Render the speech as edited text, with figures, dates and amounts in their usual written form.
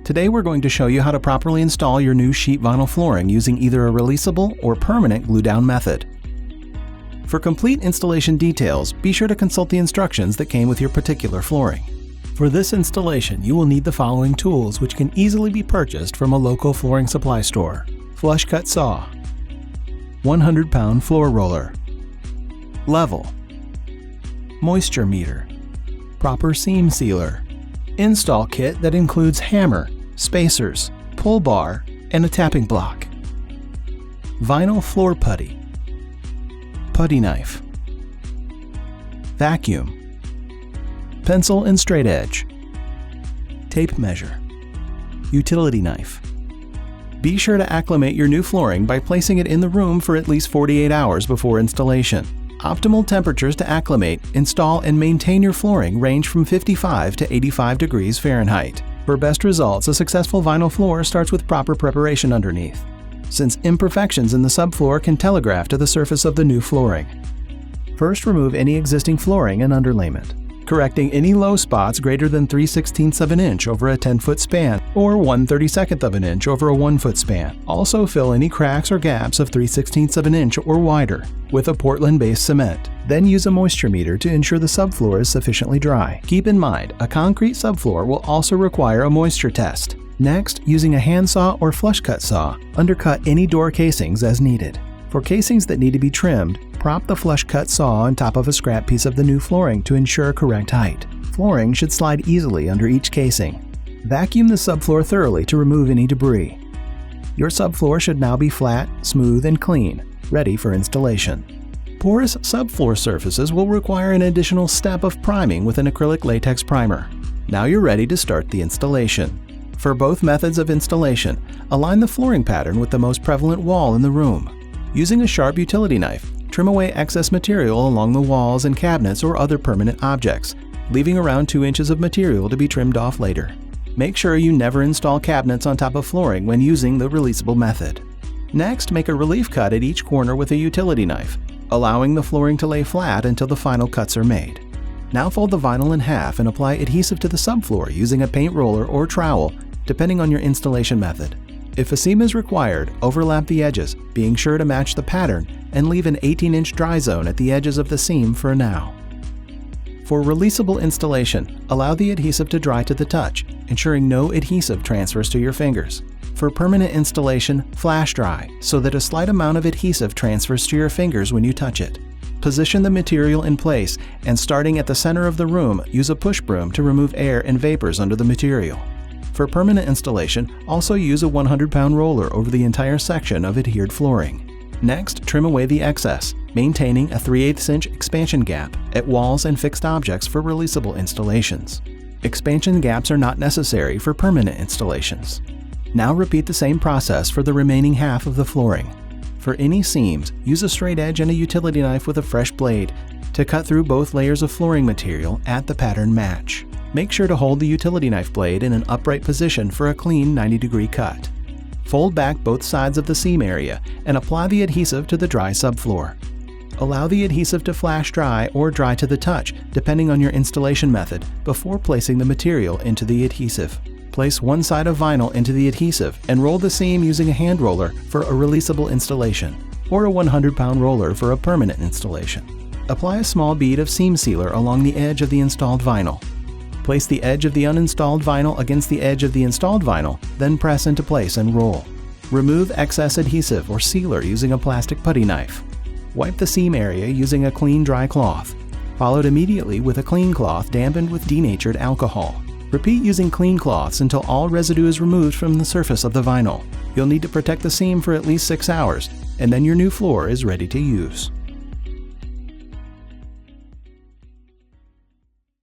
Today we're going to show you how to properly install your new sheet vinyl flooring using either a releasable or permanent glue-down method. For complete installation details, be sure to consult the instructions that came with your particular flooring. For this installation, you will need the following tools which can easily be purchased from a local flooring supply store. Flush cut saw, 100-pound floor roller, level, moisture meter, proper seam sealer, install kit that includes hammer, spacers, pull bar, and a tapping block, vinyl floor putty, putty knife, vacuum, pencil and straight edge, tape measure, utility knife. Be sure to acclimate your new flooring by placing it in the room for at least 48 hours before installation. Optimal temperatures to acclimate, install, and maintain your flooring range from 55 to 85 degrees Fahrenheit. For best results, a successful vinyl floor starts with proper preparation underneath, since imperfections in the subfloor can telegraph to the surface of the new flooring. First, remove any existing flooring and underlayment, correcting any low spots greater than 3/16 of an inch over a 10-foot span or 1/32 of an inch over a 1-foot span. Also fill any cracks or gaps of 3/16 of an inch or wider with a Portland-based cement. Then use a moisture meter to ensure the subfloor is sufficiently dry. Keep in mind, a concrete subfloor will also require a moisture test. Next, using a handsaw or flush cut saw, undercut any door casings as needed. For casings that need to be trimmed, prop the flush cut saw on top of a scrap piece of the new flooring to ensure correct height. Flooring should slide easily under each casing. Vacuum the subfloor thoroughly to remove any debris. Your subfloor should now be flat, smooth, and clean, ready for installation. Porous subfloor surfaces will require an additional step of priming with an acrylic latex primer. Now you're ready to start the installation. For both methods of installation, align the flooring pattern with the most prevalent wall in the room. Using a sharp utility knife, trim away excess material along the walls and cabinets or other permanent objects, leaving around 2 inches of material to be trimmed off later. Make sure you never install cabinets on top of flooring when using the releasable method. Next, make a relief cut at each corner with a utility knife, allowing the flooring to lay flat until the final cuts are made. Now fold the vinyl in half and apply adhesive to the subfloor using a paint roller or trowel, depending on your installation method. If a seam is required, overlap the edges, being sure to match the pattern, and leave an 18-inch dry zone at the edges of the seam for now. For releasable installation, allow the adhesive to dry to the touch, ensuring no adhesive transfers to your fingers. For permanent installation, flash dry, so that a slight amount of adhesive transfers to your fingers when you touch it. Position the material in place, and starting at the center of the room, use a push broom to remove air and vapors under the material. For permanent installation, also use a 100-pound roller over the entire section of adhered flooring. Next, trim away the excess, maintaining a 3/8 inch expansion gap at walls and fixed objects for releasable installations. Expansion gaps are not necessary for permanent installations. Now repeat the same process for the remaining half of the flooring. For any seams, use a straight edge and a utility knife with a fresh blade to cut through both layers of flooring material at the pattern match. Make sure to hold the utility knife blade in an upright position for a clean 90-degree cut. Fold back both sides of the seam area and apply the adhesive to the dry subfloor. Allow the adhesive to flash dry or dry to the touch, depending on your installation method, before placing the material into the adhesive. Place one side of vinyl into the adhesive and roll the seam using a hand roller for a releasable installation, or a 100-pound roller for a permanent installation. Apply a small bead of seam sealer along the edge of the installed vinyl. Place the edge of the uninstalled vinyl against the edge of the installed vinyl, then press into place and roll. Remove excess adhesive or sealer using a plastic putty knife. Wipe the seam area using a clean dry cloth, followed immediately with a clean cloth dampened with denatured alcohol. Repeat using clean cloths until all residue is removed from the surface of the vinyl. You'll need to protect the seam for at least 6 hours, and then your new floor is ready to use.